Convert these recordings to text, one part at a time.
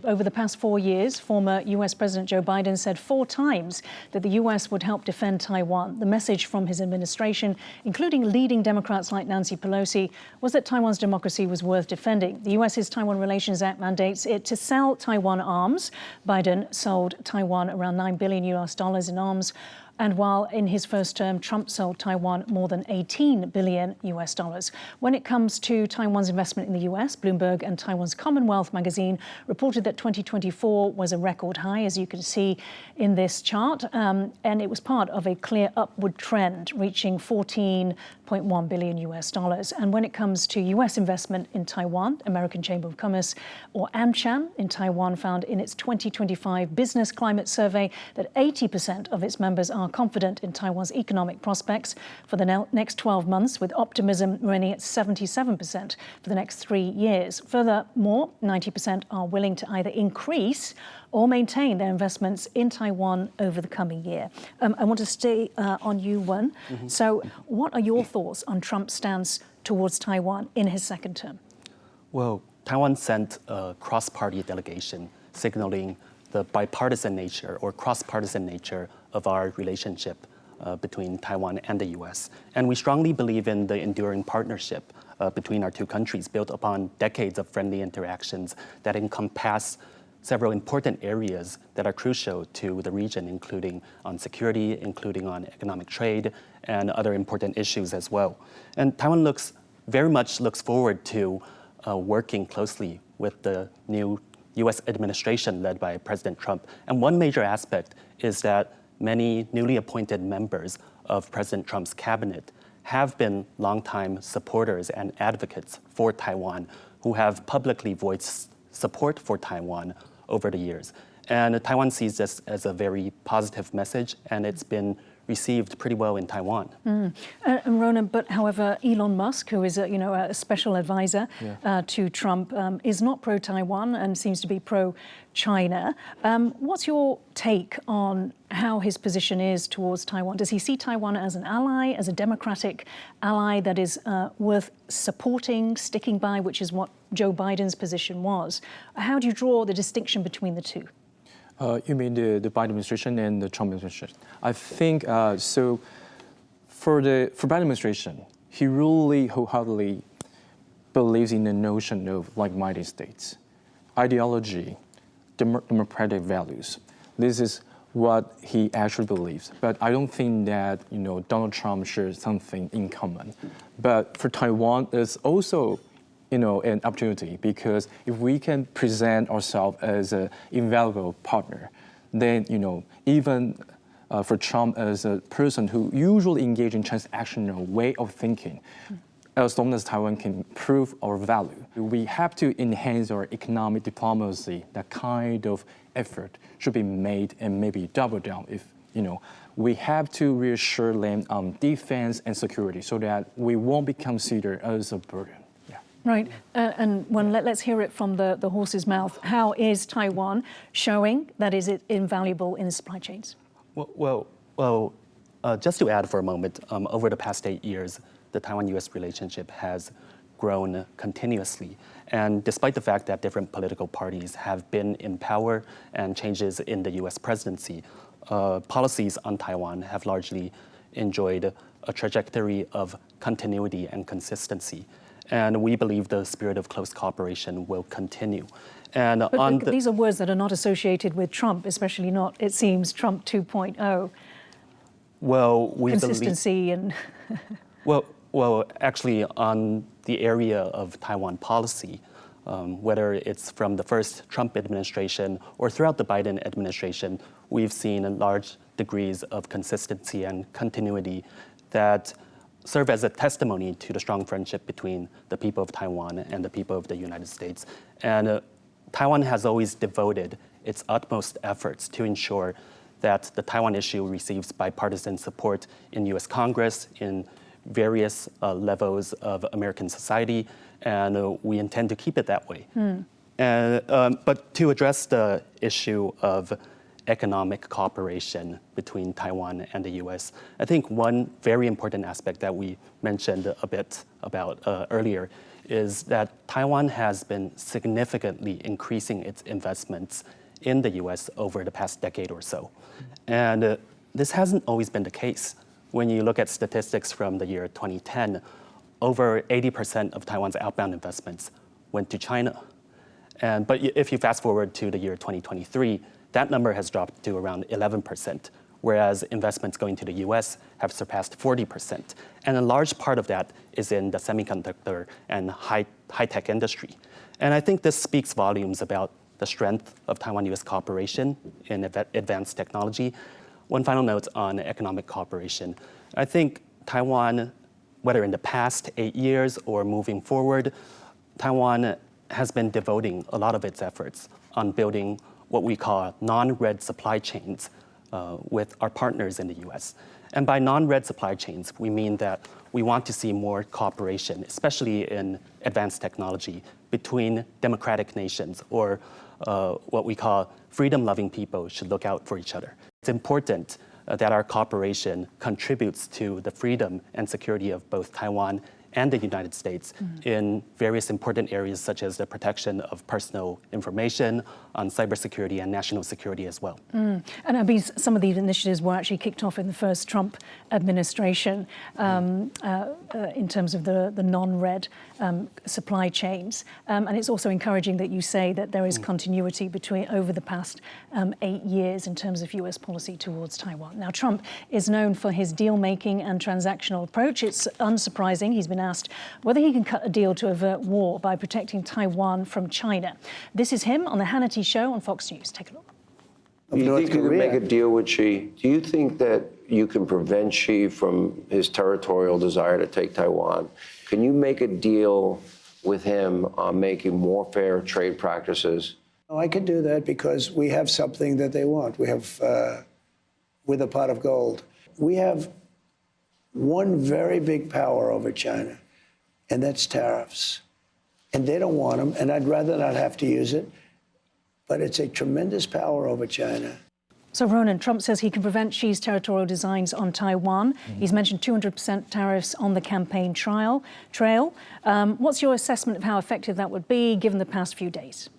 Over the past 4 years, former US President Joe Biden said 4 times that the US would help defend Taiwan. The message from his administration, including leading Democrats like Nancy Pelosi, was that Taiwan's democracy was worth defending. The US's Taiwan Relations Act mandates it to sell Taiwan arms. Biden sold Taiwan around $9 billion in arms. And while in his first term, Trump sold Taiwan more than $18 billion. When it comes to Taiwan's investment in the US, Bloomberg and Taiwan's Commonwealth magazine reported that 2024 was a record high, as you can see in this chart. And it was part of a clear upward trend, reaching $14.1 billion. And when it comes to US investment in Taiwan, American Chamber of Commerce, or AmCham in Taiwan, found in its 2025 Business Climate Survey that 80% of its members are confident in Taiwan's economic prospects for the next 12 months, with optimism running at 77% for the next 3 years. Furthermore, 90% are willing to either increase or maintain their investments in Taiwan over the coming year. I want to stay on you, Wen. So what are your thoughts on Trump's stance towards Taiwan in his second term? Well, Taiwan sent a cross-party delegation signaling the bipartisan nature or cross-partisan nature of our relationship between Taiwan and the US. And we strongly believe in the enduring partnership between our two countries, built upon decades of friendly interactions that encompass several important areas that are crucial to the region, including on security, including on economic trade, and other important issues as well. And Taiwan very much looks forward to working closely with the new US administration led by President Trump. And one major aspect is that many newly appointed members of President Trump's cabinet have been longtime supporters and advocates for Taiwan who have publicly voiced support for Taiwan over the years. And Taiwan sees this as a very positive message, and it's been received pretty well in Taiwan. And Ronan, but however, Elon Musk, who is a special advisor to Trump, is not pro-Taiwan and seems to be pro-China. What's your take on how his position is towards Taiwan? Does he see Taiwan as an ally, as a democratic ally that is worth supporting, sticking by, which is what Joe Biden's position was? How do you draw the distinction between the two? You mean the Biden administration and the Trump administration? I think so. For Biden administration, he really wholeheartedly believes in the notion of like-minded states, ideology, democratic values. This is what he actually believes. But I don't think that Donald Trump shares something in common. But for Taiwan, it's also an opportunity, because if we can present ourselves as an invaluable partner, then, even for Trump as a person who usually engages in transactional way of thinking, as long as Taiwan can prove our value, we have to enhance our economic diplomacy. That kind of effort should be made, and maybe double down if, we have to reassure them on defense and security so that we won't be considered as a burden. Right, and let's hear it from the horse's mouth. How is Taiwan showing that is it invaluable in the supply chains? Well, just to add for a moment, over the past 8 years, the Taiwan-US relationship has grown continuously. And despite the fact that different political parties have been in power and changes in the US presidency, policies on Taiwan have largely enjoyed a trajectory of continuity and consistency. And we believe the spirit of close cooperation will continue. And but these are words that are not associated with Trump, especially not, it seems, Trump 2.0. Well, we consistency believe, and well, actually, on the area of Taiwan policy, whether it's from the first Trump administration or throughout the Biden administration, we've seen large degrees of consistency and continuity that serve as a testimony to the strong friendship between the people of Taiwan and the people of the United States. And Taiwan has always devoted its utmost efforts to ensure that the Taiwan issue receives bipartisan support in US Congress, in various levels of American society, and we intend to keep it that way. But to address the issue of economic cooperation between Taiwan and the US, I think one very important aspect that we mentioned a bit about earlier is that Taiwan has been significantly increasing its investments in the US over the past decade or so. And this hasn't always been the case. When you look at statistics from the year 2010, over 80% of Taiwan's outbound investments went to China. But if you fast forward to the year 2023, that number has dropped to around 11%, whereas investments going to the US have surpassed 40%. And a large part of that is in the semiconductor and high-tech industry. And I think this speaks volumes about the strength of Taiwan-US cooperation in advanced technology. One final note on economic cooperation. I think Taiwan, whether in the past 8 years or moving forward, Taiwan has been devoting a lot of its efforts on building what we call non-red supply chains with our partners in the US. And by non-red supply chains, we mean that we want to see more cooperation, especially in advanced technology, between democratic nations, or what we call freedom-loving people should look out for each other. It's important that our cooperation contributes to the freedom and security of both Taiwan and the United States in various important areas such as the protection of personal information, on cybersecurity and national security as well. And I mean, some of these initiatives were actually kicked off in the first Trump administration in terms of the non-red supply chains. And it's also encouraging that you say that there is continuity between over the past 8 years in terms of US policy towards Taiwan. Now, Trump is known for his deal-making and transactional approach. It's unsurprising he's been asked whether he can cut a deal to avert war by protecting Taiwan from China. This is him on the Hannity Show on Fox News. Take a look. Do you think you can make a deal with Xi? Do you think that you can prevent Xi from his territorial desire to take Taiwan? Can you make a deal with him on making more fair trade practices? Oh, I can do that because we have something that they want. We have, with a pot of gold, we have one very big power over China, and that's tariffs. And they don't want them, and I'd rather not have to use it. But it's a tremendous power over China. So, Ronan, Trump says he can prevent Xi's territorial designs on Taiwan. He's mentioned 200% tariffs on the campaign trail. What's your assessment of how effective that would be, given the past few days?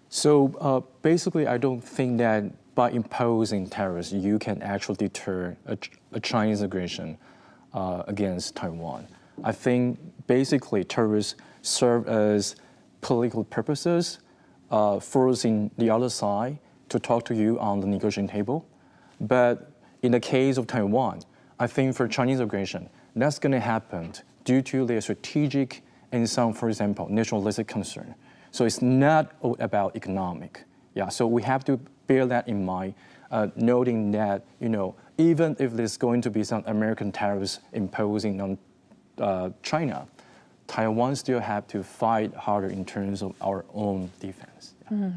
So basically, I don't think that by imposing tariffs, you can actually deter a Chinese aggression against Taiwan. I think basically tariffs serve as political purposes, forcing the other side to talk to you on the negotiating table. But in the case of Taiwan, I think for Chinese aggression, that's going to happen due to their strategic and some, for example, nationalistic concern. So it's not all about economic. Yeah, so we have to bear that in mind, noting that, even if there's going to be some American tariffs imposing on China, Taiwan still have to fight harder in terms of our own defense. Yeah.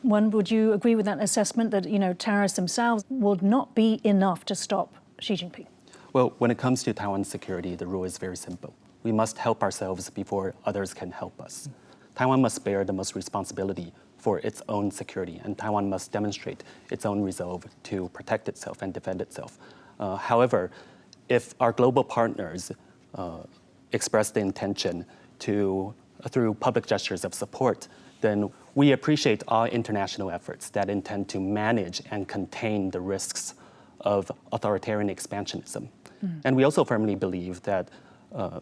Would you agree with that assessment that, tariffs themselves would not be enough to stop Xi Jinping? Well, when it comes to Taiwan's security, the rule is very simple. We must help ourselves before others can help us. Taiwan must bear the most responsibility for its own security, and Taiwan must demonstrate its own resolve to protect itself and defend itself. However, if our global partners express the intention to, through public gestures of support, then we appreciate all international efforts that intend to manage and contain the risks of authoritarian expansionism. And we also firmly believe that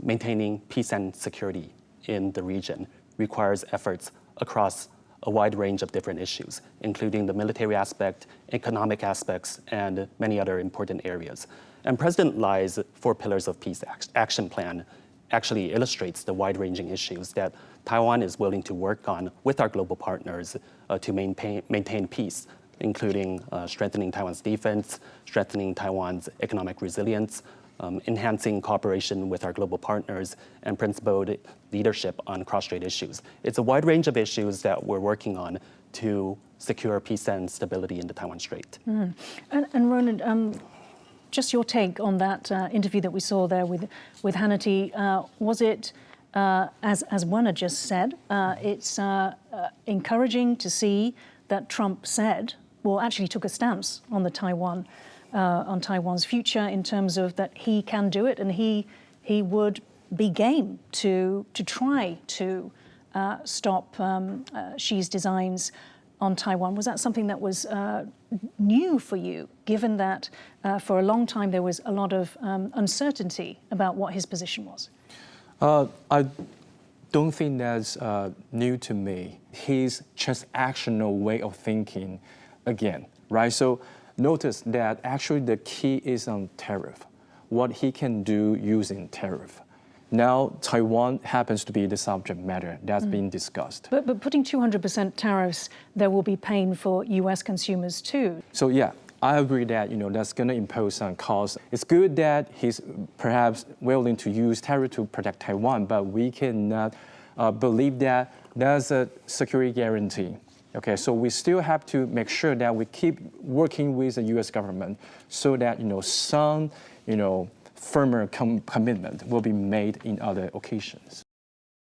maintaining peace and security in the region requires efforts across a wide range of different issues, including the military aspect, economic aspects, and many other important areas. And President Lai's 4 Pillars of Peace Action Plan actually illustrates the wide-ranging issues that Taiwan is willing to work on with our global partners to maintain peace, including strengthening Taiwan's defense, strengthening Taiwan's economic resilience, enhancing cooperation with our global partners, and principled leadership on cross-strait issues. It's a wide range of issues that we're working on to secure peace and stability in the Taiwan Strait. And Ronan, just your take on that interview that we saw there with Hannity. Was it, as one had just said, it's encouraging to see that Trump said, well, actually took a stance on the Taiwan's future in terms of that he can do it and he would be game to try to stop Xi's designs on Taiwan? Was that something that was new for you, given that for a long time there was a lot of uncertainty about what his position was? I don't think that's new to me. His transactional way of thinking, again, right? So notice that actually the key is on tariff, what he can do using tariff. Now, Taiwan happens to be the subject matter that's being discussed. But putting 200% tariffs, there will be pain for U.S. consumers too. So yeah, I agree that that's going to impose some costs. It's good that he's perhaps willing to use tariff to protect Taiwan, but we cannot believe that there's a security guarantee. Okay, so we still have to make sure that we keep working with the U.S. government so that some firmer commitment will be made in other occasions.